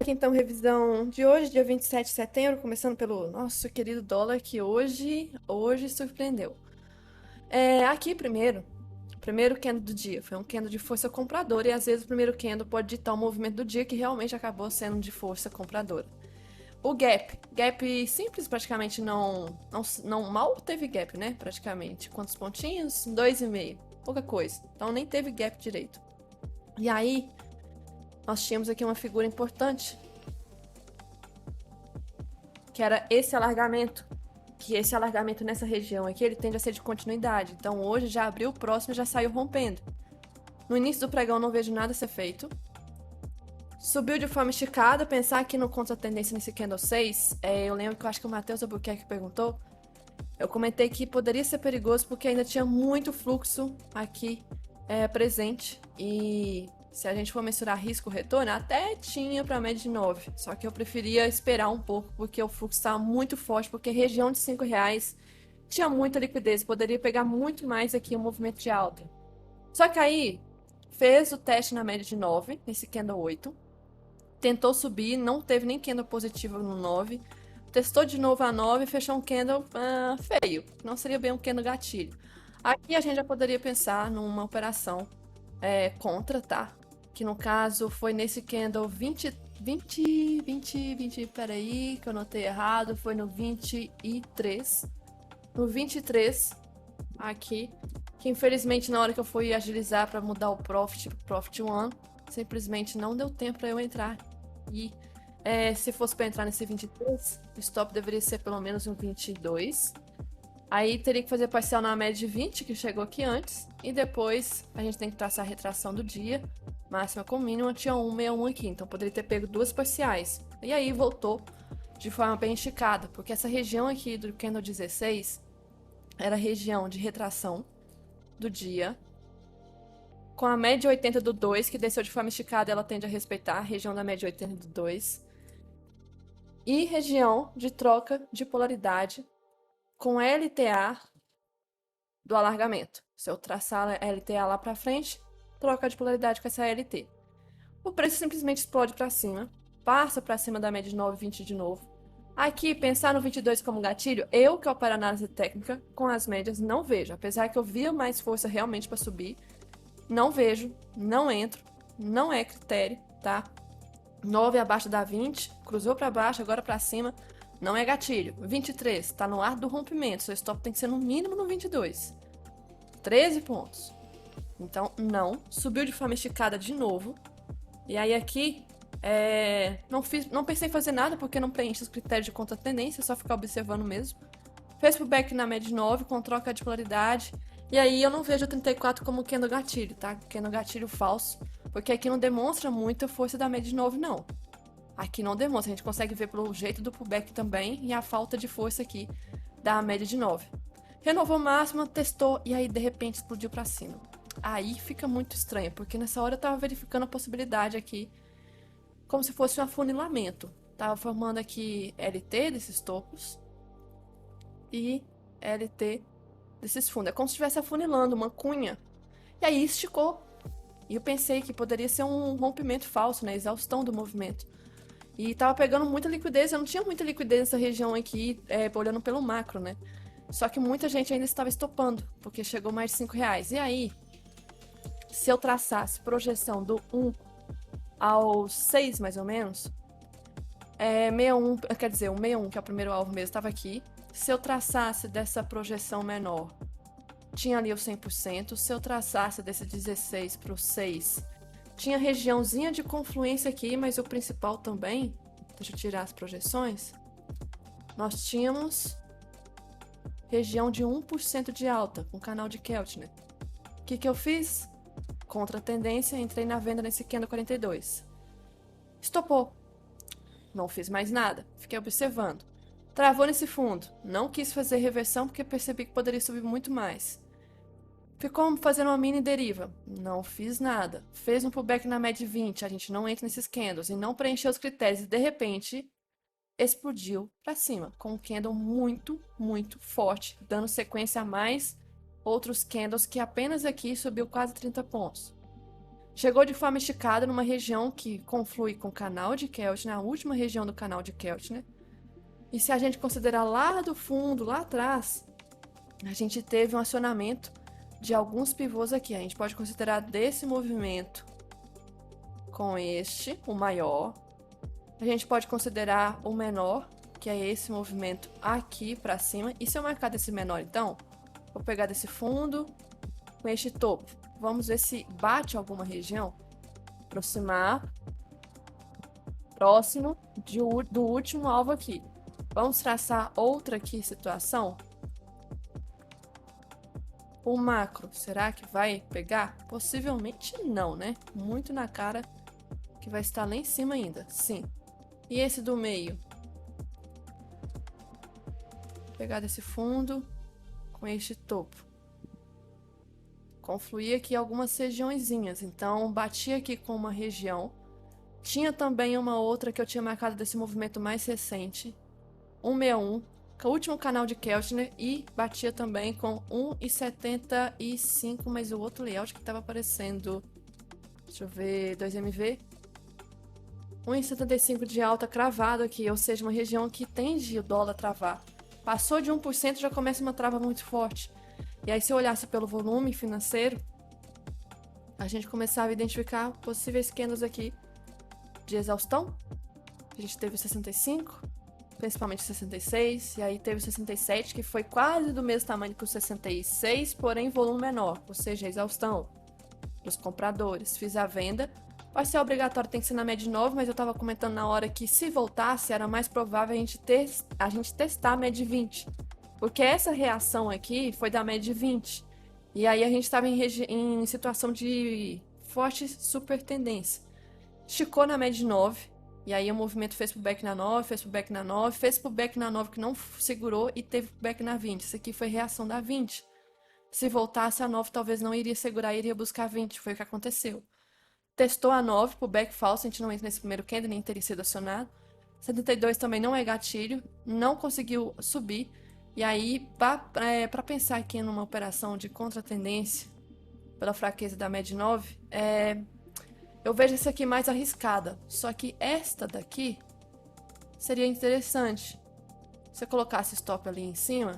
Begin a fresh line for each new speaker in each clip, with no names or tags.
aqui então revisão de hoje, dia 27 de setembro, começando pelo nosso querido dólar que hoje surpreendeu. Aqui primeiro candle do dia, foi um candle de força compradora e às vezes o primeiro candle pode ditar o movimento do dia que realmente acabou sendo de força compradora. O gap simples, praticamente não mal teve gap, né? Praticamente. Quantos pontinhos? 2,5, pouca coisa. Então nem teve gap direito. E aí, nós tínhamos aqui uma figura importante, que era esse alargamento. Que esse alargamento nessa região aqui, ele tende a ser de continuidade. Então hoje já abriu o próximo e já saiu rompendo. No início do pregão não vejo nada ser feito. Subiu de forma esticada, pensar aqui no contra-tendência nesse candle 6, eu lembro que eu acho que o Matheus Albuquerque perguntou, eu comentei que poderia ser perigoso porque ainda tinha muito fluxo aqui presente e se a gente for mensurar risco-retorno, até tinha para média de 9, só que eu preferia esperar um pouco porque o fluxo estava muito forte, porque região de R$ 5 tinha muita liquidez, poderia pegar muito mais aqui o movimento de alta. Só que aí fez o teste na média de 9, nesse candle 8, tentou subir, não teve nem candle positivo no 9, testou de novo a 9 e fechou um candle feio, não seria bem um candle gatilho. Aqui a gente já poderia pensar numa operação contra, tá? Que no caso foi nesse candle 20, peraí, que eu notei errado, foi no 23. No 23, aqui, que infelizmente na hora que eu fui agilizar para mudar o Profit pro Profit One, simplesmente não deu tempo para eu entrar. E se fosse para entrar nesse 23, o stop deveria ser pelo menos um 22. Aí teria que fazer parcial na média de 20, que chegou aqui antes. E depois a gente tem que traçar a retração do dia. Máxima com mínima, tinha 161 aqui. Então poderia ter pego duas parciais. E aí voltou de forma bem esticada. Porque essa região aqui do candle 16 era a região de retração do dia. Com a média 80 do 2, que desceu de forma esticada, ela tende a respeitar a região da média 80 do 2. E região de troca de polaridade com LTA do alargamento. Se eu traçar a LTA lá para frente, troca de polaridade com essa LT. O preço simplesmente explode para cima, passa para cima da média de 9,20 de novo. Aqui, pensar no 22 como gatilho, eu que opero análise técnica com as médias não vejo. Apesar que eu via mais força realmente para subir, não vejo, não entro, não é critério, tá? 9 abaixo da 20, cruzou para baixo, agora para cima, não é gatilho. 23, tá no ar do rompimento, seu stop tem que ser no mínimo no 22. 13 pontos. Então, não. Subiu de forma esticada de novo. E aí aqui, não pensei em fazer nada, porque não preenche os critérios de contra-tendência, só ficar observando mesmo. Fez pullback na média de 9, com troca de polaridade. E aí eu não vejo o 34 como candle gatilho, tá? Candle gatilho falso. Porque aqui não demonstra muita força da média de 9, não. Aqui não demonstra, a gente consegue ver pelo jeito do pullback também e a falta de força aqui da média de 9. Renovou máxima, testou e aí de repente explodiu para cima. Aí fica muito estranho, porque nessa hora eu tava verificando a possibilidade aqui, como se fosse um afunilamento. Tava formando aqui LT desses topos e LT desses fundos. É como se estivesse afunilando uma cunha. E aí esticou. E eu pensei que poderia ser um rompimento falso, né? Exaustão do movimento. E tava pegando muita liquidez, eu não tinha muita liquidez nessa região aqui, olhando pelo macro, né? Só que muita gente ainda estava estopando, porque chegou mais de R$ 5. E aí, se eu traçasse projeção do 1 ao 6, mais ou menos, 61, quer dizer, o 61, que é o primeiro alvo mesmo, estava aqui. Se eu traçasse dessa projeção menor, tinha ali o 100%. Se eu traçasse desse 16 para o 6, tinha regiãozinha de confluência aqui, mas o principal também, deixa eu tirar as projeções, nós tínhamos região de 1% de alta, com canal de Keltner. O que eu fiz? Contra a tendência, entrei na venda nesse candle 42. Estopou. Não fiz mais nada, fiquei observando. Travou nesse fundo, não quis fazer reversão porque percebi que poderia subir muito mais. Ficou fazendo uma mini deriva, não fiz nada. Fez um pullback na média 20, a gente não entra nesses candles e não preencheu os critérios e de repente explodiu para cima, com um candle muito, muito forte, dando sequência a mais outros candles que apenas aqui subiu quase 30 pontos. Chegou de forma esticada numa região que conflui com o canal de Keltner, a última região do canal de Keltner. E se a gente considerar lá do fundo, lá atrás, a gente teve um acionamento de alguns pivôs aqui. A gente pode considerar desse movimento com este, o maior. A gente pode considerar o menor, que é esse movimento aqui para cima. E se eu marcar desse menor, então, vou pegar desse fundo com este topo. Vamos ver se bate alguma região. Aproximar. Próximo do último alvo aqui. Vamos traçar outra aqui situação. O macro, será que vai pegar? Possivelmente não, né? Muito na cara que vai estar lá em cima ainda. Sim. E esse do meio? Vou pegar desse fundo com este topo. Confluir aqui algumas regiõezinhas. Então, bati aqui com uma região. Tinha também uma outra que eu tinha marcado desse movimento mais recente. 161, que é o último canal de Keltner. E batia também com 1,75, mas o outro layout que estava aparecendo. Deixa eu ver, 2MV. 1,75 de alta cravado aqui, ou seja, uma região que tende o dólar a travar. Passou de 1%, já começa uma trava muito forte. E aí, se eu olhasse pelo volume financeiro, a gente começava a identificar possíveis candles aqui de exaustão. A gente teve o 65, principalmente o 66, e aí teve o 67, que foi quase do mesmo tamanho que o 66, porém volume menor, ou seja, exaustão dos compradores. Fiz a venda. Vai ser obrigatório, tem que ser na média de 9, mas eu estava comentando na hora que se voltasse, era mais provável a gente testar a média de 20. Porque essa reação aqui foi da média de 20. E aí a gente estava em situação de forte super tendência. Esticou na média de 9. E aí o movimento fez pro back na 9, fez pro back na 9, fez pro back na 9 que não segurou e teve pro back na 20. Isso aqui foi reação da 20. Se voltasse a 9, talvez não iria segurar, iria buscar 20. Foi o que aconteceu. Testou a 9 pro back falso, a gente não entra nesse primeiro candle, nem teria sido acionado. 72 também não é gatilho, não conseguiu subir. E aí, para pensar aqui numa operação de contra-tendência, pela fraqueza da média 9, eu vejo essa aqui mais arriscada. Só que esta daqui seria interessante. Se eu colocasse stop ali em cima,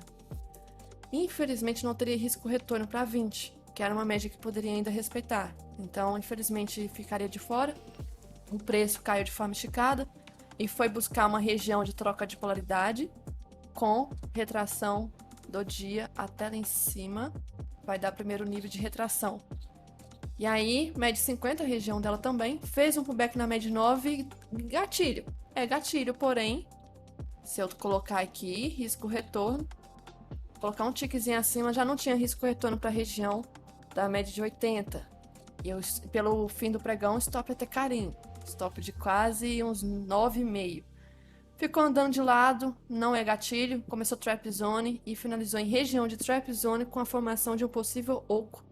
infelizmente não teria risco retorno para 20, que era uma média que poderia ainda respeitar. Então, infelizmente, ficaria de fora. O preço caiu de forma esticada e foi buscar uma região de troca de polaridade com retração do dia até lá em cima. Vai dar primeiro nível de retração. E aí, média 50, a região dela também, fez um pullback na média 9, gatilho. É gatilho, porém, se eu colocar aqui, risco retorno, colocar um tiquezinho acima, já não tinha risco retorno para a região da média de 80. E eu, pelo fim do pregão, stop até carinho. Stop de quase uns 9,5. Ficou andando de lado, não é gatilho, começou trap zone e finalizou em região de trap zone com a formação de um possível oco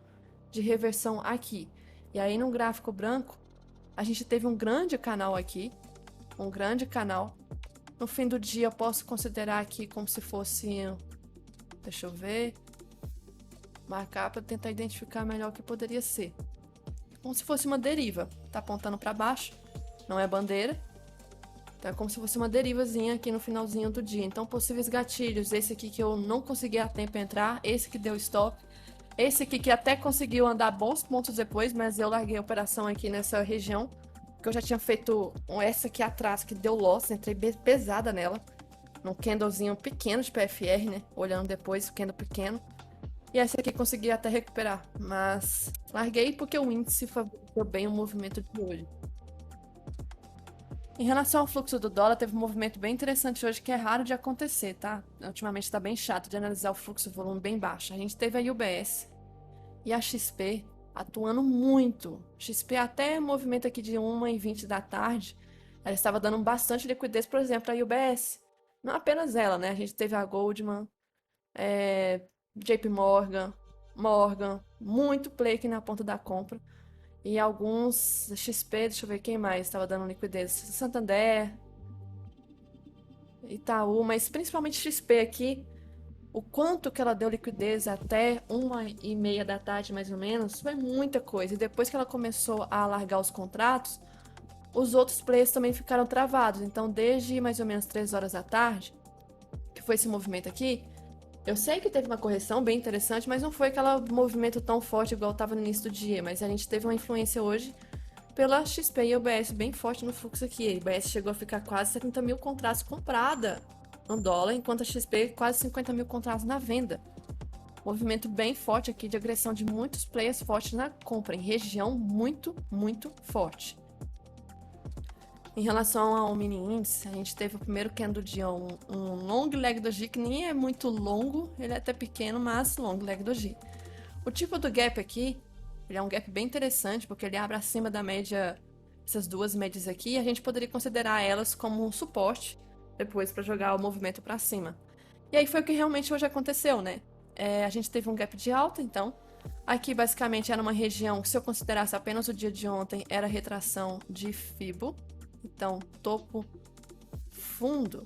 de reversão aqui. E aí no gráfico branco, a gente teve um grande canal aqui, um grande canal. No fim do dia eu posso considerar aqui como se fosse, deixa eu ver, marcar para tentar identificar melhor o que poderia ser. Como se fosse uma deriva, tá apontando para baixo, não é bandeira. Então é como se fosse uma derivazinha aqui no finalzinho do dia. Então, possíveis gatilhos. Esse aqui que eu não consegui a tempo entrar. Esse que deu stop. Esse aqui que até conseguiu andar bons pontos depois, mas eu larguei a operação aqui nessa região. Porque eu já tinha feito essa aqui atrás, que deu loss. Entrei pesada nela. Num candlezinho pequeno de PFR, né? Olhando depois, o candle pequeno. E essa aqui consegui até recuperar. Mas larguei porque o índice favoreceu bem o movimento de hoje. Em relação ao fluxo do dólar, teve um movimento bem interessante hoje que é raro de acontecer, tá? Ultimamente está bem chato de analisar o fluxo, o volume bem baixo. A gente teve a UBS e a XP atuando muito. XP até movimento aqui de 1h20 da tarde, ela estava dando bastante liquidez, por exemplo, a UBS. Não apenas ela, né? A gente teve a Goldman, JP Morgan, muito play aqui na ponta da compra. E alguns XP, deixa eu ver quem mais estava dando liquidez. Santander, Itaú, mas principalmente XP aqui O quanto que ela deu liquidez até 1h30 da tarde, mais ou menos, foi muita coisa. E depois que ela começou a alargar os contratos, os outros players também ficaram travados. Então, desde mais ou menos 3 horas da tarde, que foi esse movimento aqui, eu sei que teve uma correção bem interessante, mas não foi aquele movimento tão forte igual estava no início do dia. Mas a gente teve uma influência hoje pela XP e UBS bem forte no fluxo aqui. A UBS chegou a ficar quase 70 mil contratos comprada no dólar, enquanto a XP quase 50 mil contratos na venda. Movimento bem forte aqui de agressão de muitos players fortes na compra, em região muito, muito forte. Em relação ao mini índice, a gente teve o primeiro candle do dia, um long leg doji, que nem é muito longo, ele é até pequeno, mas long leg doji. O tipo do gap aqui, ele é um gap bem interessante, porque ele abre acima da média, essas duas médias aqui, e a gente poderia considerar elas como um suporte, depois para jogar o movimento para cima. E aí foi o que realmente hoje aconteceu, né? A gente teve um gap de alta, então, aqui basicamente era uma região que, se eu considerasse apenas o dia de ontem, era retração de Fibo. Então, topo, fundo,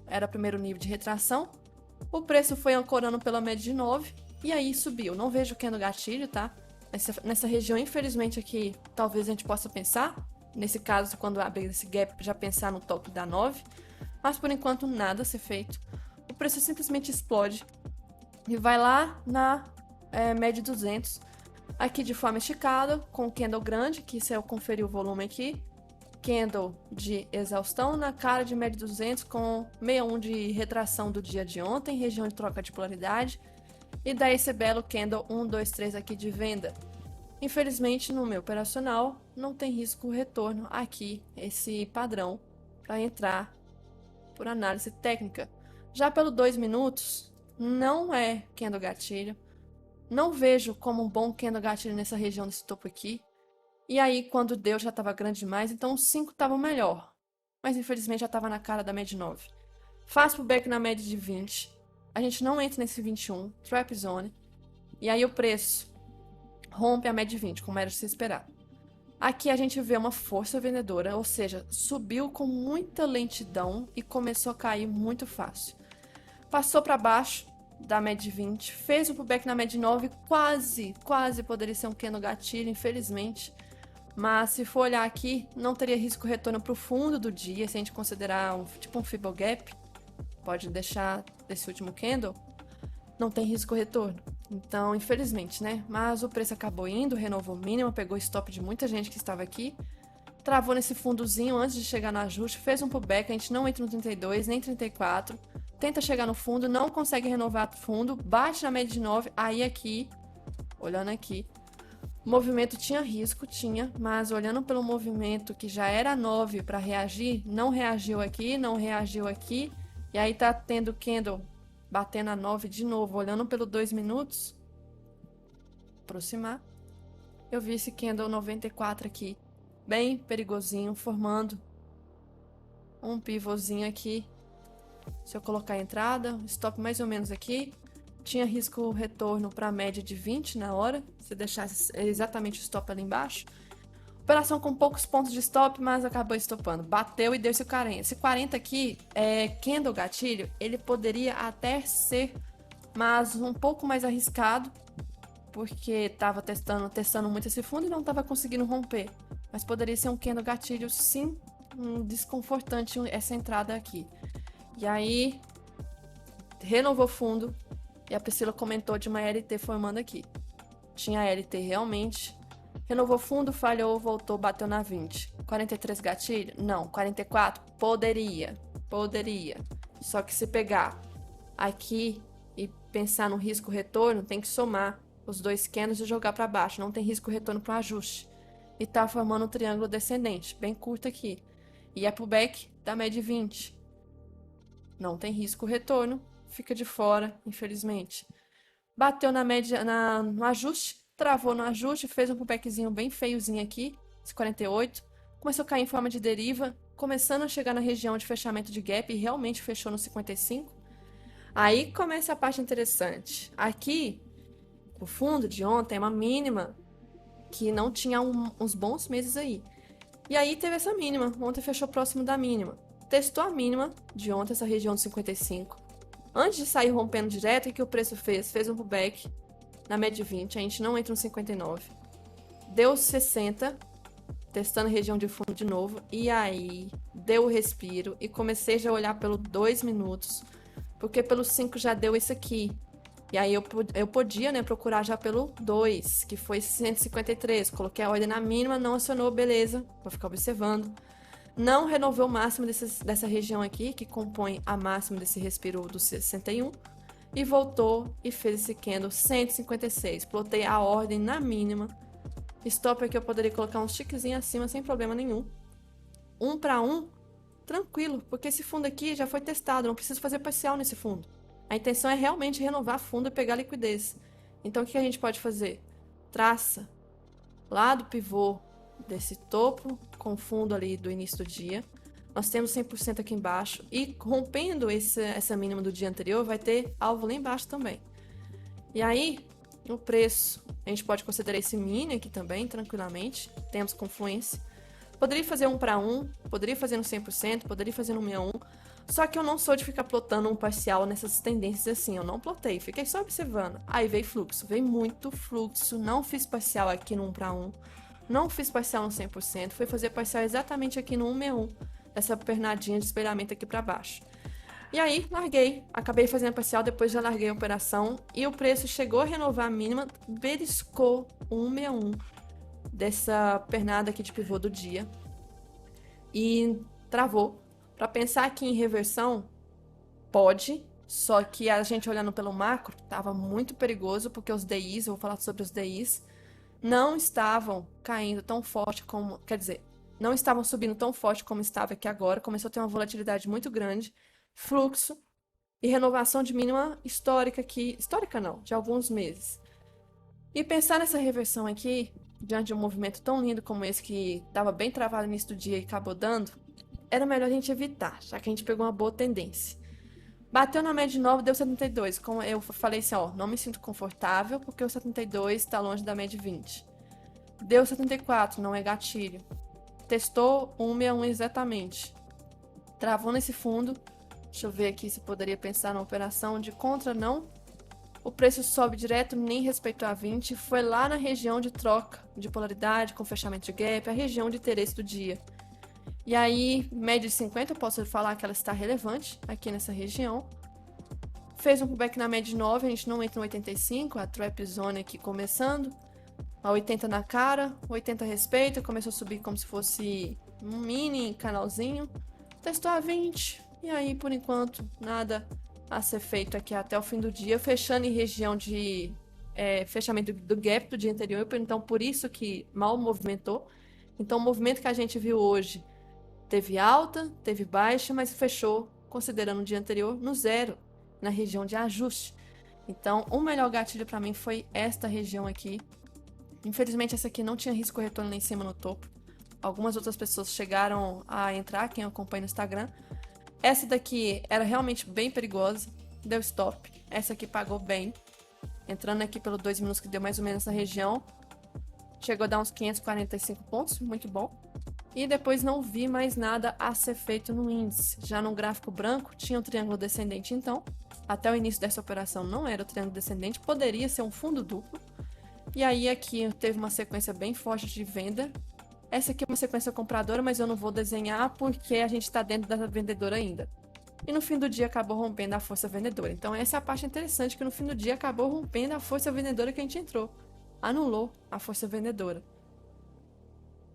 era o primeiro nível de retração. O preço foi ancorando pela média de 9 e aí subiu. Não vejo candle gatilho, tá? Nessa região, infelizmente, aqui, talvez a gente possa pensar, nesse caso, quando abrir esse gap, já pensar no topo da 9. Mas, por enquanto, nada a ser feito. O preço simplesmente explode e vai lá na média 200. Aqui de forma esticada, com candle grande, que se eu conferir o volume aqui, candle de exaustão na cara de média 200 com 61 de retração do dia de ontem, região de troca de polaridade, e daí esse belo candle 1, 2, 3 aqui de venda. Infelizmente, no meu operacional, não tem risco retorno aqui, esse padrão, para entrar por análise técnica. Já pelo 2 minutos, não é candle gatilho, não vejo como um bom candle gatilho nessa região desse topo aqui. E aí, quando deu, já estava grande demais, então os 5 estavam melhor. Mas infelizmente já estava na cara da média de 9. Faz pullback na média de 20. A gente não entra nesse 21, trap zone. E aí o preço rompe a média de 20, como era de se esperar. Aqui a gente vê uma força vendedora, ou seja, subiu com muita lentidão e começou a cair muito fácil. Passou para baixo da média de 20, fez o pullback na média de 9, quase poderia ser um candle gatilho, infelizmente. Mas se for olhar aqui, não teria risco retorno para o fundo do dia, se a gente considerar tipo um Fibogap, pode deixar desse último candle, não tem risco retorno. Então, infelizmente, né? Mas o preço acabou indo, renovou o mínimo, pegou stop de muita gente que estava aqui, travou nesse fundozinho antes de chegar no ajuste, fez um pullback, a gente não entra no 32, nem 34, tenta chegar no fundo, não consegue renovar o fundo, bate na média de 9, aí aqui, olhando aqui, o movimento tinha risco, mas olhando pelo movimento que já era 9 para reagir, não reagiu aqui, não reagiu aqui, e aí tá tendo candle batendo a 9 de novo, olhando pelo 2 minutos, aproximar, eu vi esse candle 94 aqui, bem perigosinho, formando um pivôzinho aqui. Se eu colocar a entrada, stop mais ou menos aqui, tinha risco retorno para a média de 20 na hora, se deixasse exatamente o stop ali embaixo. Operação com poucos pontos de stop, mas acabou estopando. Bateu e deu esse 40. Esse 40 aqui, candle gatilho, ele poderia até ser, mas um pouco mais arriscado, porque estava testando muito esse fundo e não estava conseguindo romper. Mas poderia ser um candle gatilho, sim, desconfortante essa entrada aqui. E aí, renovou fundo. E a Priscila comentou de uma LT formando aqui. Tinha LT realmente. Renovou fundo, falhou, voltou, bateu na 20. 43 gatilho? Não. 44? Poderia. Só que se pegar aqui e pensar no risco retorno, tem que somar os dois candles e jogar para baixo. Não tem risco retorno para o ajuste. E tá formando um triângulo descendente, bem curto aqui. E é pullback da média 20. Não tem risco retorno. Fica de fora, infelizmente. Bateu na média, no ajuste, travou no ajuste, fez um pullbackzinho bem feiozinho aqui, esse 48. Começou a cair em forma de deriva, começando a chegar na região de fechamento de gap e realmente fechou no 55. Aí começa a parte interessante. Aqui, o fundo de ontem é uma mínima que não tinha uns bons meses aí. E aí teve essa mínima, ontem fechou próximo da mínima. Testou a mínima de ontem, essa região de 55. Antes de sair rompendo direto, o que o preço fez? Fez um pullback na média 20, a gente não entra no 59. Deu 60, testando região de fundo de novo, e aí deu o respiro e comecei já a olhar pelo 2 minutos, porque pelo 5 já deu isso aqui. E aí eu podia, né, procurar já pelo 2, que foi 153. Coloquei a ordem na mínima, não acionou, beleza, vou ficar observando. Não renovou o máximo dessa região aqui, que compõe a máxima desse respiro do 61. E voltou e fez esse candle 156. Plotei a ordem na mínima. Stop aqui eu poderia colocar um tiquezinho acima sem problema nenhum. 1 para 1, tranquilo, porque esse fundo aqui já foi testado, não preciso fazer parcial nesse fundo. A intenção é realmente renovar fundo e pegar liquidez. Então o que a gente pode fazer? Traça lá do pivô desse topo com fundo ali do início do dia. Nós temos 100% aqui embaixo e rompendo essa mínima do dia anterior vai ter alvo lá embaixo também. E aí, no preço, a gente pode considerar esse mini aqui também, tranquilamente. Temos confluência. Poderia fazer 1 para 1, poderia fazer no 100%, poderia fazer no 61. Só que eu não sou de ficar plotando um parcial nessas tendências assim. Eu não plotei, fiquei só observando. Aí veio fluxo, veio muito fluxo. Não fiz parcial aqui no 1 para 1. Não fiz parcial no 100%. Fui fazer parcial exatamente aqui no 161. Essa pernadinha de espelhamento aqui para baixo. E aí, larguei. Acabei fazendo parcial, depois já larguei a operação. E o preço chegou a renovar a mínima, beliscou o 161 dessa pernada aqui de pivô do dia. E travou. Para pensar aqui em reversão, pode. Só que a gente olhando pelo macro, estava muito perigoso, porque os DIs, eu vou falar sobre os DIs, não estavam caindo tão forte como... Quer dizer, não estavam subindo tão forte como estava aqui agora. Começou a ter uma volatilidade muito grande. Fluxo e renovação de mínima histórica aqui, histórica não, de alguns meses. E pensar nessa reversão aqui, diante de um movimento tão lindo como esse que estava bem travado no início do dia e acabou dando, era melhor a gente evitar, já que a gente pegou uma boa tendência. Bateu na média de novo, deu 72. Como eu falei assim, ó, não me sinto confortável porque o 72 está longe da média de 20. Deu 74, não é gatilho. Testou 161 exatamente. Travou nesse fundo. Deixa eu ver aqui se poderia pensar na operação de contra, não. O preço sobe direto, nem respeitou a 20. Foi lá na região de troca de polaridade, com fechamento de gap, a região de interesse do dia. E aí, média de 50, eu posso falar que ela está relevante aqui nessa região. Fez um pullback na média de 9, a gente não entra no 85, a trap zone aqui começando. A 80 na cara, 80 respeita, começou a subir como se fosse um mini canalzinho. Testou a 20, e aí, por enquanto, nada a ser feito aqui até o fim do dia, fechando em região de fechamento do gap do dia anterior, então por isso que mal movimentou. Então o movimento que a gente viu hoje teve alta, teve baixa, mas fechou, considerando o dia anterior, no zero, na região de ajuste. Então o melhor gatilho para mim foi esta região aqui. Infelizmente essa aqui não tinha risco retorno lá em cima no topo. Algumas outras pessoas chegaram a entrar, quem acompanha no Instagram. Essa daqui era realmente bem perigosa, deu stop. Essa aqui pagou bem, entrando aqui pelo 2 minutos que deu mais ou menos essa região. Chegou a dar uns 545 pontos, muito bom. E depois não vi mais nada a ser feito no índice. Já no gráfico branco tinha um triângulo descendente então. Até o início dessa operação não era o triângulo descendente, poderia ser um fundo duplo. E aí aqui teve uma sequência bem forte de venda. Essa aqui é uma sequência compradora, mas eu não vou desenhar porque a gente está dentro da vendedora ainda. E no fim do dia acabou rompendo a força vendedora. Então essa é a parte interessante, que no fim do dia acabou rompendo a força vendedora que a gente entrou. Anulou a força vendedora.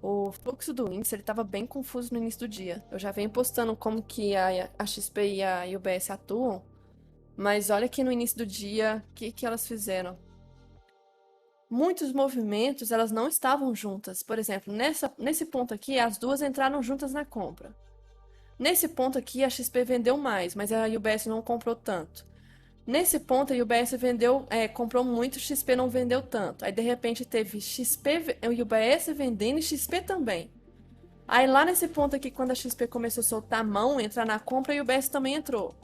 O fluxo do índice estava bem confuso no início do dia. Eu já venho postando como que a XP e a UBS atuam, mas olha que no início do dia, o que elas fizeram? Muitos movimentos, elas não estavam juntas. Por exemplo, nesse ponto aqui, as duas entraram juntas na compra. Nesse ponto aqui, a XP vendeu mais, mas a UBS não comprou tanto. Nesse ponto, a UBS comprou muito, XP não vendeu tanto. Aí, de repente, teve XP, UBS vendendo e XP também. Aí, lá nesse ponto aqui, quando a XP começou a soltar a mão, entrar na compra, a UBS também entrou.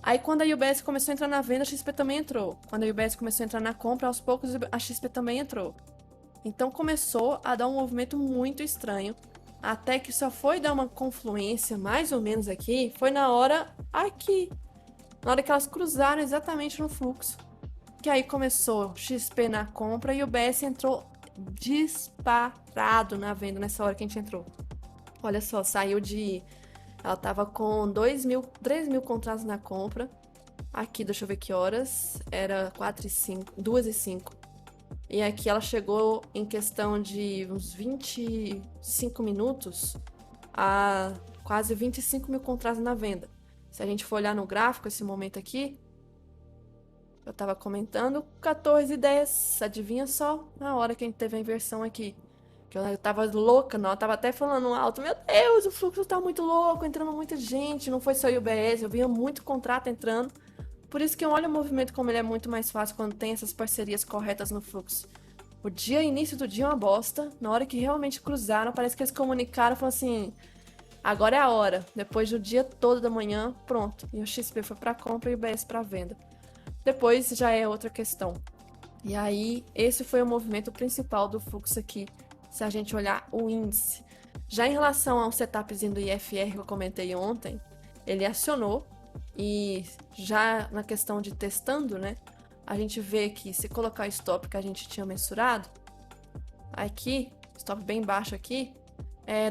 Aí, quando a UBS começou a entrar na venda, a XP também entrou. Quando a UBS começou a entrar na compra, aos poucos, a XP também entrou. Então, começou a dar um movimento muito estranho. Até que só foi dar uma confluência, mais ou menos aqui, foi na hora aqui. na hora que elas cruzaram exatamente no fluxo, que aí começou XP na compra e o BS entrou disparado na venda nessa hora que a gente entrou. Olha só, saiu de... Ela tava com 3 mil contratos na compra. Aqui, deixa eu ver que horas. Era 2 e 5. E aqui ela chegou em questão de uns 25 minutos a quase 25 mil contratos na venda. Se a gente for olhar no gráfico, esse momento aqui, eu tava comentando 14 e 10. Adivinha só na hora que a gente teve a inversão aqui. Que eu tava louca, não. Eu tava até falando alto. Meu Deus, o fluxo tá muito louco, entrando muita gente. Não foi só o UBS, eu via muito contrato entrando. Por isso que eu olho o movimento como ele é muito mais fácil quando tem essas parcerias corretas no fluxo. Início do dia é uma bosta. Na hora que realmente cruzaram, parece que eles comunicaram, falaram assim: agora é a hora. Depois do dia todo da manhã, pronto. E o XP foi para compra e o UBS para venda. Depois já é outra questão. E aí, esse foi o movimento principal do fluxo aqui, se a gente olhar o índice. Já em relação ao setupzinho do IFR que eu comentei ontem, ele acionou. E já na questão de testando, né? A gente vê que se colocar o stop que a gente tinha mensurado, aqui, stop bem baixo aqui,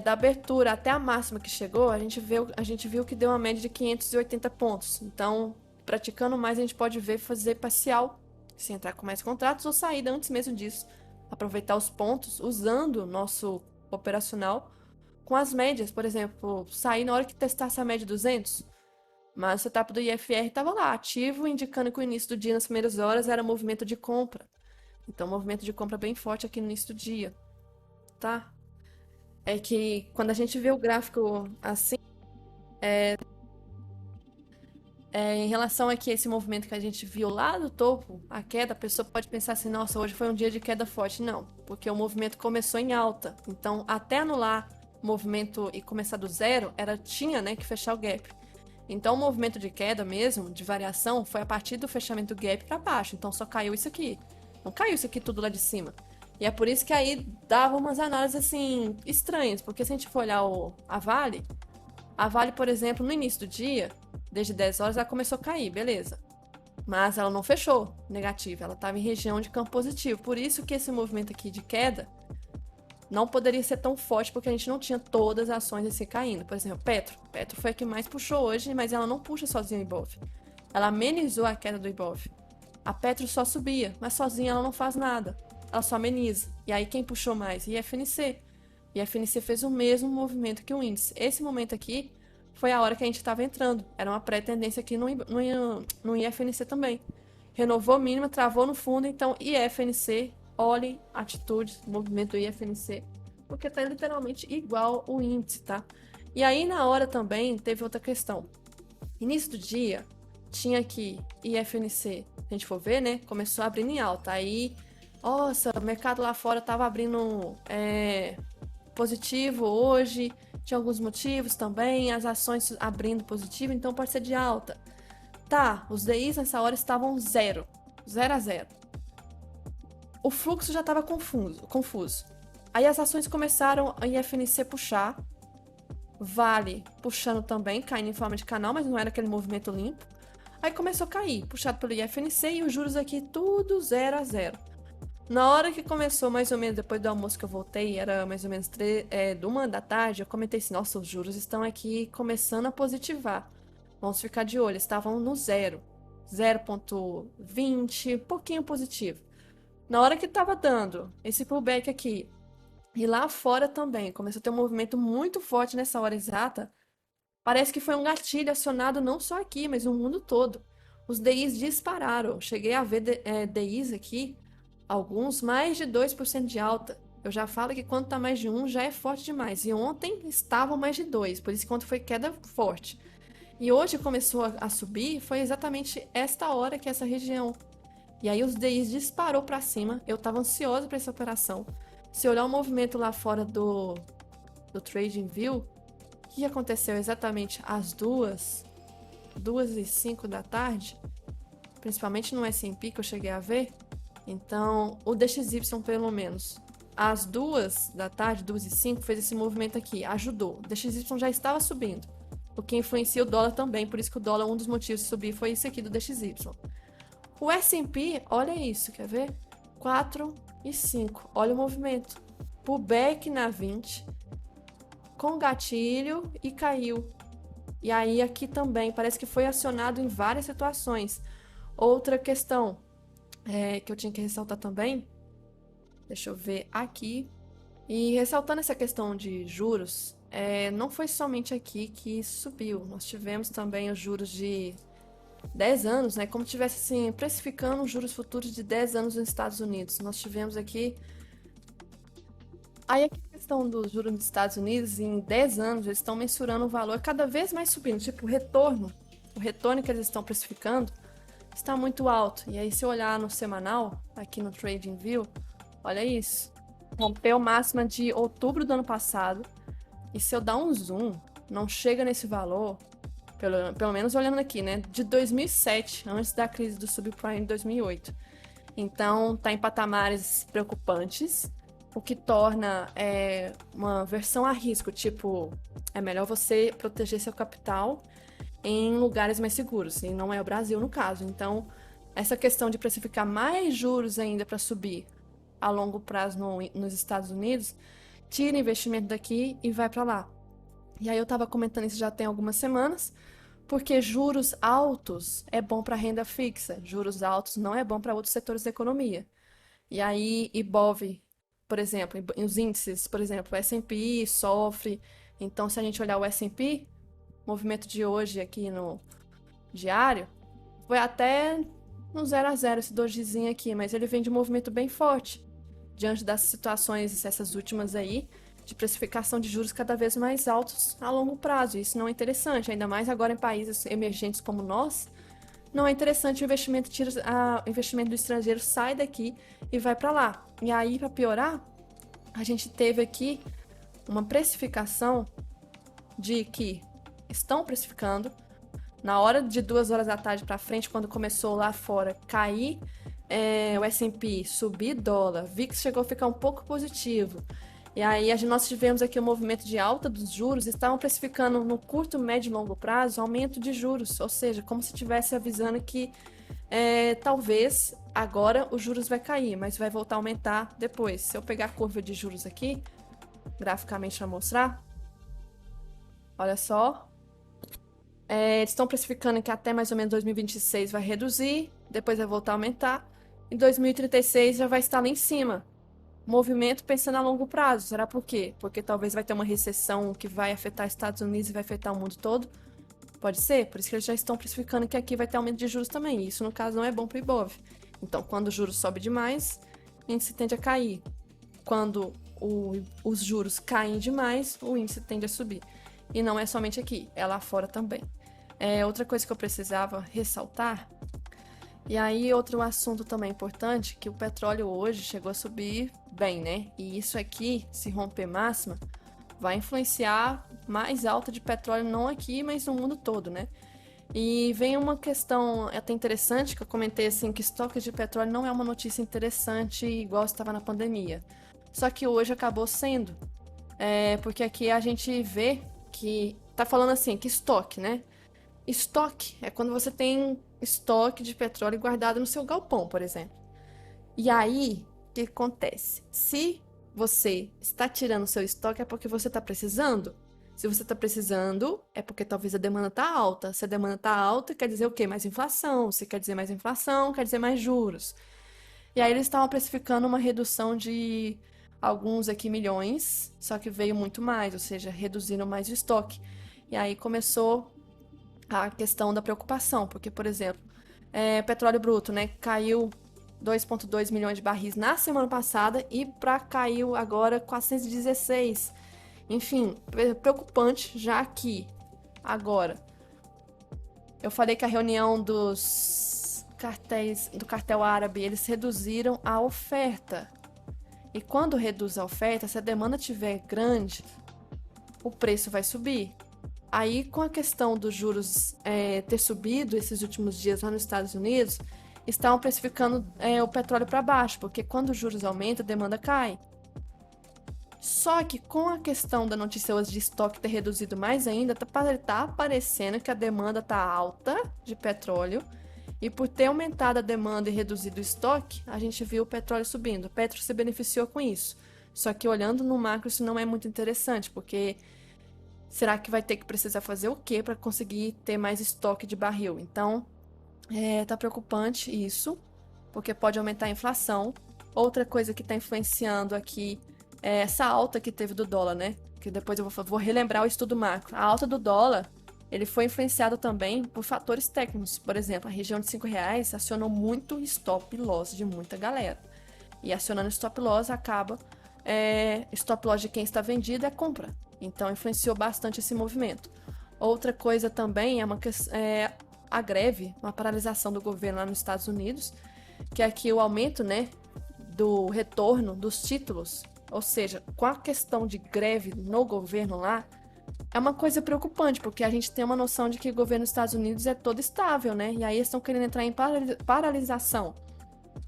da abertura até a máxima que chegou, a gente viu que deu uma média de 580 pontos. Então, praticando mais, a gente pode ver fazer parcial, se entrar com mais contratos ou sair antes mesmo disso. Aproveitar os pontos usando o nosso operacional com as médias. Por exemplo, sair na hora que testasse a média 200. Mas o setup do IFR estava lá, ativo, indicando que o início do dia, nas primeiras horas, era movimento de compra. Então, movimento de compra bem forte aqui no início do dia, tá? É que quando a gente vê o gráfico assim, em relação aqui a esse movimento que a gente viu lá do topo, a queda, a pessoa pode pensar assim, nossa, hoje foi um dia de queda forte. Não, porque o movimento começou em alta. Então, até anular o movimento e começar do zero, tinha, né, que fechar o gap. Então, o movimento de queda mesmo, de variação, foi a partir do fechamento do gap para baixo. Então, só caiu isso aqui. Não caiu isso aqui tudo lá de cima. E é por isso que aí dava umas análises, assim, estranhas. Porque se a gente for olhar a Vale, por exemplo, no início do dia, desde 10 horas, ela começou a cair, beleza. Mas ela não fechou negativa, ela estava em região de campo positivo. Por isso que esse movimento aqui de queda não poderia ser tão forte, porque a gente não tinha todas as ações assim caindo. Por exemplo, Petro foi a que mais puxou hoje, mas ela não puxa sozinha o Ibov. Ela amenizou a queda do Ibov. A Petro só subia, mas sozinha ela não faz nada. Ela só ameniza. E aí quem puxou mais? IFNC. E a FNC fez o mesmo movimento que o índice. Esse momento aqui foi a hora que a gente estava entrando. Era uma pré-tendência aqui no IFNC também. Renovou mínima, travou no fundo, então IFNC, olhe atitudes, movimento do IFNC, porque tá literalmente igual o índice, tá? E aí na hora também teve outra questão. Início do dia, tinha aqui IFNC, se a gente for ver, né? Começou abrindo em alta. Aí, nossa, o mercado lá fora tava abrindo positivo hoje, tinha alguns motivos também, as ações abrindo positivo, então pode ser de alta. Tá, os DIs nessa hora estavam 0 a 0. O fluxo já estava confuso. Aí as ações começaram a IFNC puxar, Vale puxando também, caindo em forma de canal, mas não era aquele movimento limpo. Aí começou a cair, puxado pelo IFNC e os juros aqui tudo 0 a 0. Na hora que começou, mais ou menos, depois do almoço que eu voltei, era mais ou menos 1 da tarde, eu comentei assim, nossa, os juros estão aqui começando a positivar. Vamos ficar de olho, estavam no 0,20, pouquinho positivo. Na hora que estava dando esse pullback aqui, e lá fora também, começou a ter um movimento muito forte nessa hora exata, parece que foi um gatilho acionado não só aqui, mas no mundo todo. Os DIs dispararam. Cheguei a ver DIs aqui, alguns mais de 2% de alta. Eu já falo que quando tá mais de 1 já é forte demais. E ontem estavam mais de 2, por isso que ontem foi queda forte. E hoje começou a subir, foi exatamente esta hora que essa região. E aí os DIs disparou para cima. Eu tava ansiosa para essa operação. Se olhar o movimento lá fora do TradingView, o que aconteceu exatamente às 2h05 da tarde, principalmente no S&P que eu cheguei a ver. Então, o DXY, pelo menos, às 2 da tarde, 2h05, fez esse movimento aqui, ajudou. O DXY já estava subindo. o que influencia o dólar também, por isso que o dólar, um dos motivos de subir foi esse aqui do DXY. O S&P, olha isso, quer ver? 4 e 5, olha o movimento. Pullback na 20, com gatilho e caiu. E aí aqui também, parece que foi acionado em várias situações. Outra questão que eu tinha que ressaltar também, deixa eu ver aqui. E ressaltando essa questão de juros, não foi somente aqui que subiu. Nós tivemos também os juros de 10 anos, né? Como se estivesse assim, precificando os juros futuros de 10 anos nos Estados Unidos. Nós tivemos aqui. Aí a questão dos juros nos Estados Unidos, em 10 anos, eles estão mensurando o valor cada vez mais subindo. Tipo, o retorno que eles estão precificando está muito alto. E aí, se eu olhar no semanal, aqui no TradingView, olha isso. Rompeu máxima de outubro do ano passado. E se eu dar um zoom, não chega nesse valor, pelo menos olhando aqui, né? De 2007, antes da crise do subprime de 2008. Então, tá em patamares preocupantes, o que torna uma versão a risco. Tipo, é melhor você proteger seu capital em lugares mais seguros, e não é o Brasil no caso. Então, essa questão de precificar mais juros ainda para subir a longo prazo nos Estados Unidos, tira investimento daqui e vai para lá. E aí eu estava comentando isso já tem algumas semanas, porque juros altos é bom para renda fixa, juros altos não é bom para outros setores da economia. E aí, Ibov, por exemplo, os índices, por exemplo, o S&P sofre. Então, se a gente olhar o S&P, movimento de hoje aqui no diário, foi até no 0 a 0 esse dojizinho aqui, mas ele vem de um movimento bem forte, diante das situações, essas últimas aí, de precificação de juros cada vez mais altos a longo prazo. Isso não é interessante, ainda mais agora em países emergentes como nós. Não é interessante o investimento, investimento do estrangeiro sai daqui e vai para lá. E aí, para piorar, a gente teve aqui uma precificação de que estão precificando na hora de 2 horas da tarde para frente, quando começou lá fora cair o S&P, subir dólar, VIX chegou a ficar um pouco positivo. E aí nós tivemos aqui um movimento de alta dos juros, estavam precificando no curto, médio e longo prazo aumento de juros, ou seja, como se estivesse avisando que talvez agora os juros vai cair, mas vai voltar a aumentar depois. Se eu pegar a curva de juros aqui, graficamente para mostrar, olha só, eles estão precificando que até mais ou menos 2026 vai reduzir, depois vai voltar a aumentar, em 2036 já vai estar lá em cima. Movimento pensando a longo prazo. Será por quê? Porque talvez vai ter uma recessão que vai afetar Estados Unidos e vai afetar o mundo todo? Pode ser, por isso que eles já estão precificando que aqui vai ter aumento de juros também. Isso, no caso, não é bom para o Ibov. Então, quando o juros sobe demais, o índice tende a cair. Quando os juros caem demais, o índice tende a subir. E não é somente aqui, é lá fora também. Outra coisa que eu precisava ressaltar. E aí, outro assunto também importante, que o petróleo hoje chegou a subir bem, né? E isso aqui, se romper máxima, vai influenciar mais alta de petróleo, não aqui, mas no mundo todo, né? E vem uma questão até interessante, que eu comentei assim, que estoques de petróleo não é uma notícia interessante igual estava na pandemia. Só que hoje acabou sendo. Porque aqui a gente vê que tá falando assim, que estoque, né? Estoque é quando você tem estoque de petróleo guardado no seu galpão, por exemplo. E aí, o que acontece? Se você está tirando o seu estoque, é porque você está precisando. Se você está precisando, é porque talvez a demanda está alta. Se a demanda está alta, quer dizer o quê? Mais inflação. Se quer dizer mais inflação, quer dizer mais juros. E aí eles estavam precificando uma redução de alguns aqui milhões, só que veio muito mais, ou seja, reduziram mais o estoque. E aí começou a questão da preocupação, porque, por exemplo, petróleo bruto, né, caiu 2,2 milhões de barris na semana passada e caiu agora 416. Enfim, preocupante, já que agora eu falei que a reunião dos cartéis do cartel árabe, eles reduziram a oferta. E quando reduz a oferta, se a demanda estiver grande, o preço vai subir. Aí, com a questão dos juros ter subido esses últimos dias lá nos Estados Unidos, estavam precificando o petróleo para baixo, porque quando os juros aumentam, a demanda cai. Só que com a questão da notícia hoje de estoque ter reduzido mais ainda, tá aparecendo que a demanda tá alta de petróleo. E por ter aumentado a demanda e reduzido o estoque, a gente viu o petróleo subindo. O Petro se beneficiou com isso. Só que olhando no macro, isso não é muito interessante, porque será que vai ter que precisar fazer o quê para conseguir ter mais estoque de barril? Então, tá preocupante isso, porque pode aumentar a inflação. Outra coisa que está influenciando aqui é essa alta que teve do dólar, né? Que depois eu vou relembrar o estudo macro. A alta do dólar, ele foi influenciado também por fatores técnicos. Por exemplo, a região de R$ 5 acionou muito stop loss de muita galera. E acionando stop loss acaba stop loss de quem está vendido é compra. Então influenciou bastante esse movimento. Outra coisa também é a greve, uma paralisação do governo lá nos Estados Unidos, que é aqui o aumento, né, do retorno dos títulos. Ou seja, com a questão de greve no governo lá, é uma coisa preocupante, porque a gente tem uma noção de que o governo dos Estados Unidos é todo estável, né? E aí eles estão querendo entrar em paralisação.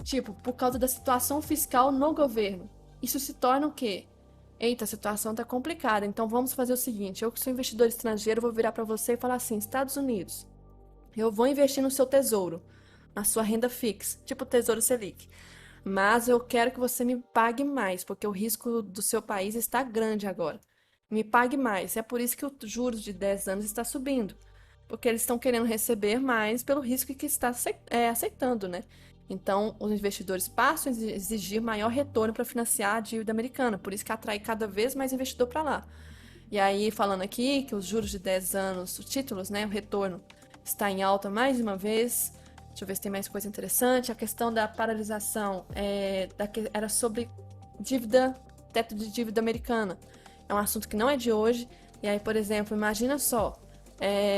Tipo, por causa da situação fiscal no governo. Isso se torna o quê? Eita, a situação tá complicada, então vamos fazer o seguinte, eu que sou investidor estrangeiro vou virar para você e falar assim, Estados Unidos, eu vou investir no seu tesouro, na sua renda fixa, tipo Tesouro Selic. Mas eu quero que você me pague mais, porque o risco do seu país está grande agora. Me pague mais. É por isso que o juros de 10 anos está subindo. Porque eles estão querendo receber mais pelo risco que está aceitando, né? Então, os investidores passam a exigir maior retorno para financiar a dívida americana. Por isso que atrai cada vez mais investidor para lá. E aí, falando aqui que os juros de 10 anos, os títulos, né? O retorno está em alta mais uma vez. Deixa eu ver se tem mais coisa interessante. A questão da paralisação era sobre dívida, teto de dívida americana. É um assunto que não é de hoje. E aí, por exemplo, imagina só,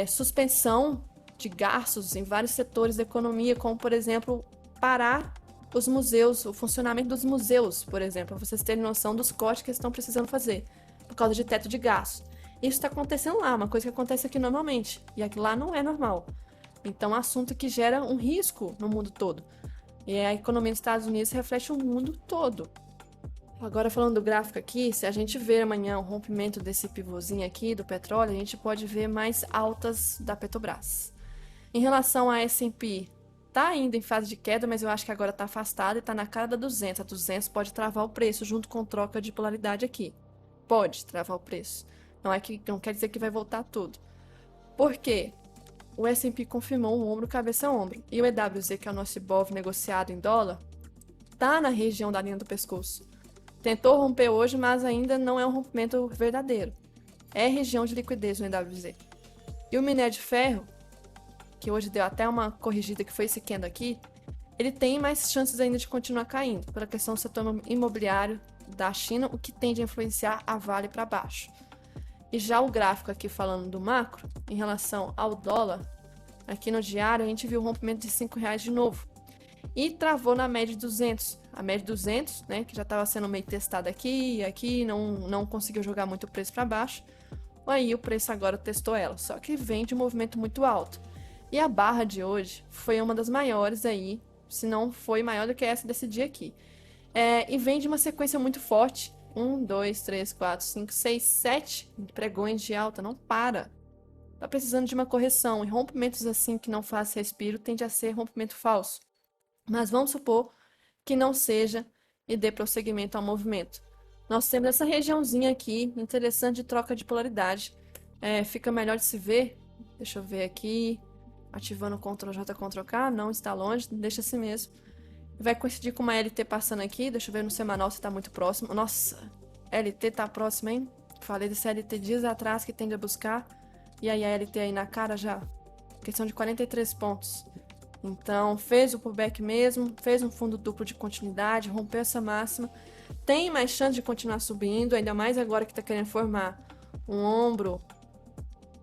suspensão de gastos em vários setores da economia, como, por exemplo, parar os museus, o funcionamento dos museus, por exemplo, para vocês terem noção dos cortes que eles estão precisando fazer, por causa de teto de gastos. Isso está acontecendo lá, uma coisa que acontece aqui normalmente. E aqui lá não é normal. Então, é um assunto que gera um risco no mundo todo. E a economia dos Estados Unidos reflete o mundo todo. Agora, falando do gráfico aqui, se a gente ver amanhã o rompimento desse pivôzinho aqui do petróleo, a gente pode ver mais altas da Petrobras. Em relação a S&P, tá ainda em fase de queda, mas eu acho que agora tá afastada e tá na cara da 200. A 200 pode travar o preço junto com troca de polaridade aqui. Pode travar o preço. Não quer dizer que vai voltar tudo. Por quê? O S&P confirmou um ombro, cabeça a ombro. E o EWZ, que é o nosso Ibov negociado em dólar, tá na região da linha do pescoço. Tentou romper hoje, mas ainda não é um rompimento verdadeiro. É região de liquidez no EWZ. E o minério de ferro, que hoje deu até uma corrigida que foi esse candle aqui, ele tem mais chances ainda de continuar caindo, pela questão do setor imobiliário da China, o que tende a influenciar a Vale para baixo. E já o gráfico aqui falando do macro, em relação ao dólar, aqui no diário a gente viu o rompimento de R$5 de novo. E travou na média de 200. A média de 200, né, que já estava sendo meio testada aqui e aqui, não conseguiu jogar muito o preço para baixo. Aí o preço agora testou ela, só que vem de um movimento muito alto. E a barra de hoje foi uma das maiores aí, se não foi maior do que essa desse dia aqui. E vem de uma sequência muito forte. 1, 2, 3, 4, 5, 6, 7 pregões de alta, não para. Tá precisando de uma correção, e rompimentos assim que não faz respiro tende a ser rompimento falso. Mas vamos supor que não seja e dê prosseguimento ao movimento. Nós temos essa regiãozinha aqui, interessante de troca de polaridade. Fica melhor de se ver. Deixa eu ver aqui. Ativando Ctrl J, Ctrl K. Não está longe, deixa assim mesmo. Vai coincidir com uma LT passando aqui. Deixa eu ver no semanal se está muito próximo. Nossa, LT tá próximo, hein? Falei desse LT dias atrás que tende a buscar. E aí a LT aí na cara já. Questão de 43 pontos. Então, fez o pullback mesmo, fez um fundo duplo de continuidade, rompeu essa máxima. Tem mais chance de continuar subindo, ainda mais agora que está querendo formar um ombro,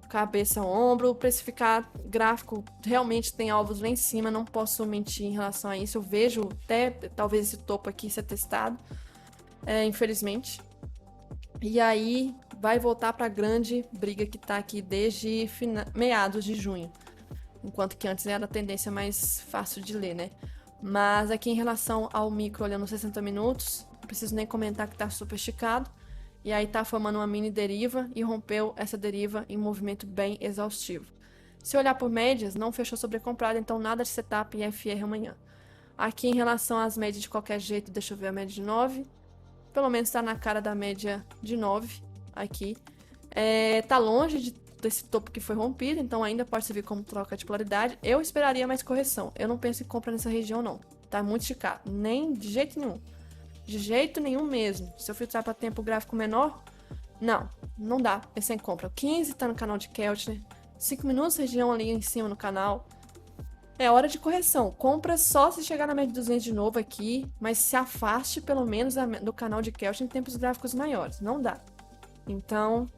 cabeça a ombro. O precificar gráfico realmente tem alvos lá em cima, não posso mentir em relação a isso. Eu vejo até talvez esse topo aqui ser testado, infelizmente. E aí vai voltar para a grande briga que está aqui desde meados de junho. Enquanto que antes era a tendência mais fácil de ler, né? Mas aqui em relação ao micro, olhando 60 minutos, não preciso nem comentar que tá super esticado. e aí tá formando uma mini deriva e rompeu essa deriva em um movimento bem exaustivo. Se olhar por médias, não fechou sobrecomprado, então nada de setup e FR amanhã. Aqui em relação às médias de qualquer jeito, deixa eu ver a média de 9. Pelo menos tá na cara da média de 9 aqui. Tá longe desse topo que foi rompido, então ainda pode servir como troca de polaridade. Eu esperaria mais correção. Eu não penso em compra nessa região, não. Tá muito esticado. Nem de jeito nenhum. De jeito nenhum mesmo. Se eu filtrar para tempo gráfico menor, não dá. Pensar em compra. 15 tá no canal de Keltner. 5 minutos, região ali em cima no canal. É hora de correção. Compra só se chegar na média de 200 de novo aqui, mas se afaste pelo menos do canal de Keltner em tempos gráficos maiores. Não dá. Então,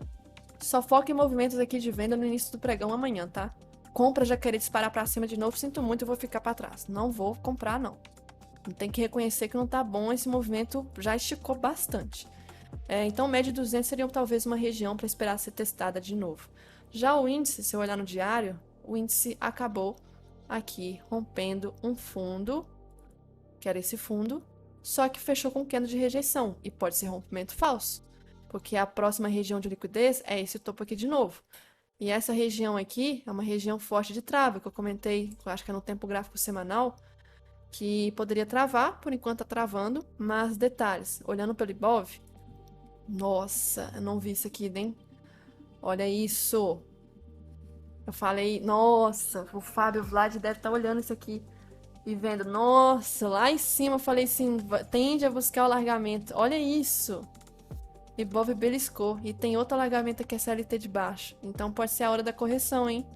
só foca em movimentos aqui de venda no início do pregão amanhã, tá? Compra já querer disparar para cima de novo, sinto muito, eu vou ficar para trás. Não vou comprar, não. Tem que reconhecer que não tá bom, esse movimento já esticou bastante. Então, média de 200 seria talvez uma região para esperar ser testada de novo. Já o índice, se eu olhar no diário, o índice acabou aqui rompendo um fundo, que era esse fundo, só que fechou com queda de rejeição, e pode ser rompimento falso, porque a próxima região de liquidez é esse topo aqui de novo. E essa região aqui é uma região forte de trava, que eu comentei, eu acho que é no tempo gráfico semanal, que poderia travar, por enquanto tá travando, mas detalhes, olhando pelo Ibov, nossa, eu não vi isso aqui, nem. Olha isso. Eu falei, nossa, o Fábio Vlad deve estar olhando isso aqui e vendo, nossa, lá em cima eu falei assim, tende a buscar o alargamento. Olha isso. Ibov beliscou e tem outro alargamento aqui, CLT de baixo. Então pode ser a hora da correção, hein?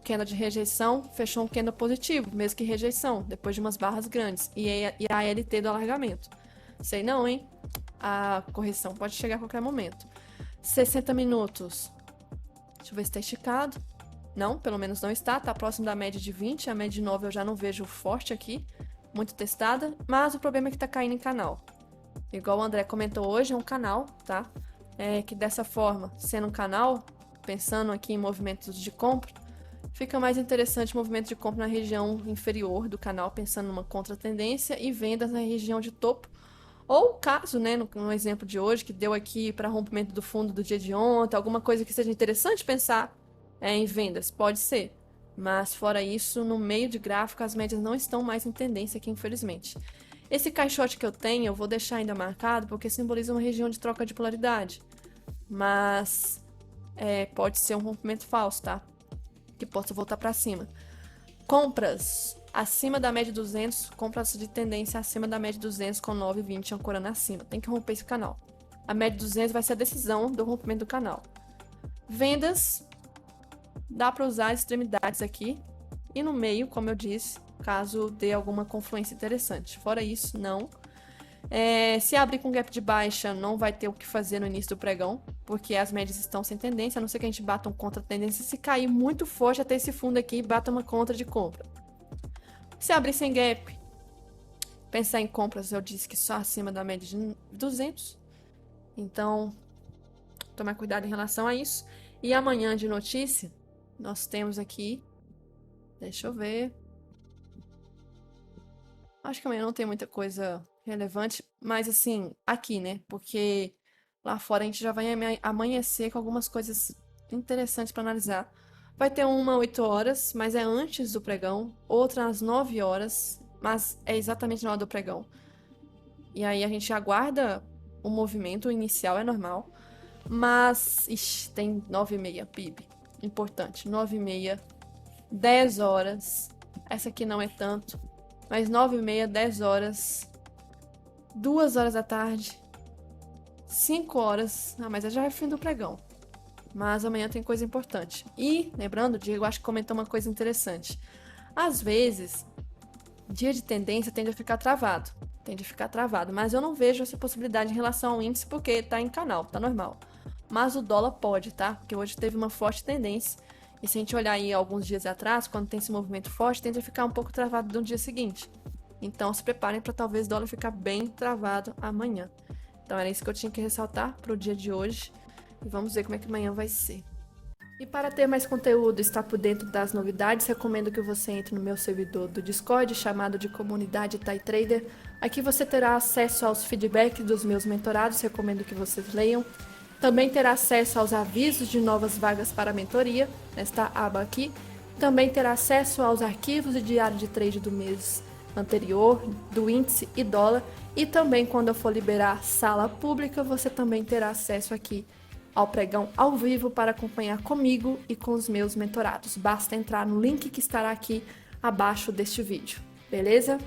Candle de rejeição, fechou um candle positivo, mesmo que rejeição, depois de umas barras grandes. E a LT do alargamento. Sei não, hein? A correção pode chegar a qualquer momento. 60 minutos. Deixa eu ver se está esticado. Não, pelo menos não está. Está próximo da média de 20. A média de 9 eu já não vejo forte aqui. Muito testada. Mas o problema é que está caindo em canal. Igual o André comentou hoje, é um canal, tá? Que dessa forma, sendo um canal, pensando aqui em movimentos de compra, fica mais interessante o movimento de compra na região inferior do canal, pensando numa contratendência, e vendas na região de topo. Ou caso, né, no exemplo de hoje, que deu aqui para rompimento do fundo do dia de ontem, alguma coisa que seja interessante pensar em vendas, pode ser. Mas fora isso, no meio de gráfico, as médias não estão mais em tendência aqui, infelizmente. Esse caixote que eu tenho, eu vou deixar ainda marcado, porque simboliza uma região de troca de polaridade. Mas pode ser um rompimento falso, tá? Que possa voltar para cima. Compras acima da média 200, compras de tendência acima da média 200 com 9,20 ancorando acima. Tem que romper esse canal. A média 200 vai ser a decisão do rompimento do canal. Vendas, dá para usar as extremidades aqui. E no meio, como eu disse, caso dê alguma confluência interessante. Fora isso, não. Se abrir com gap de baixa, não vai ter o que fazer no início do pregão, porque as médias estão sem tendência, a não ser que a gente bata um contra tendência. Se cair muito forte até esse fundo aqui, bata uma contra de compra. Se abrir sem gap, pensar em compras, eu disse que só acima da média de 200. Então, tomar cuidado em relação a isso. E amanhã de notícia, nós temos aqui, deixa eu ver. Acho que amanhã não tem muita coisa relevante, mas assim, aqui, né? Porque lá fora a gente já vai amanhecer com algumas coisas interessantes para analisar. Vai ter uma 8 horas, mas é antes do pregão. Outra às 9 horas, mas é exatamente na hora do pregão. E aí a gente aguarda o movimento inicial, é normal. Mas, tem 9h30, PIB. Importante, 9h30, 10 horas. Essa aqui não é tanto. Mas 9h30, 10 horas, 2 horas da tarde, 5 horas. Ah, mas já é fim do pregão. Mas amanhã tem coisa importante. E, lembrando, o Diego acho que comentou uma coisa interessante. Às vezes, dia de tendência tende a ficar travado. Mas eu não vejo essa possibilidade em relação ao índice porque tá em canal, tá normal. Mas o dólar pode, tá? Porque hoje teve uma forte tendência. E se a gente olhar aí alguns dias atrás, quando tem esse movimento forte, tende a ficar um pouco travado no dia seguinte. Então se preparem para talvez o dólar ficar bem travado amanhã. Então era isso que eu tinha que ressaltar para o dia de hoje. E vamos ver como é que amanhã vai ser. E para ter mais conteúdo e estar por dentro das novidades, recomendo que você entre no meu servidor do Discord, chamado de Comunidade ThaiTrader. Aqui você terá acesso aos feedbacks dos meus mentorados, recomendo que vocês leiam. Também terá acesso aos avisos de novas vagas para mentoria, nesta aba aqui. Também terá acesso aos arquivos de diário de trade do mês anterior, do índice e dólar. E também, quando eu for liberar sala pública, você também terá acesso aqui ao pregão ao vivo para acompanhar comigo e com os meus mentorados. Basta entrar no link que estará aqui abaixo deste vídeo, beleza?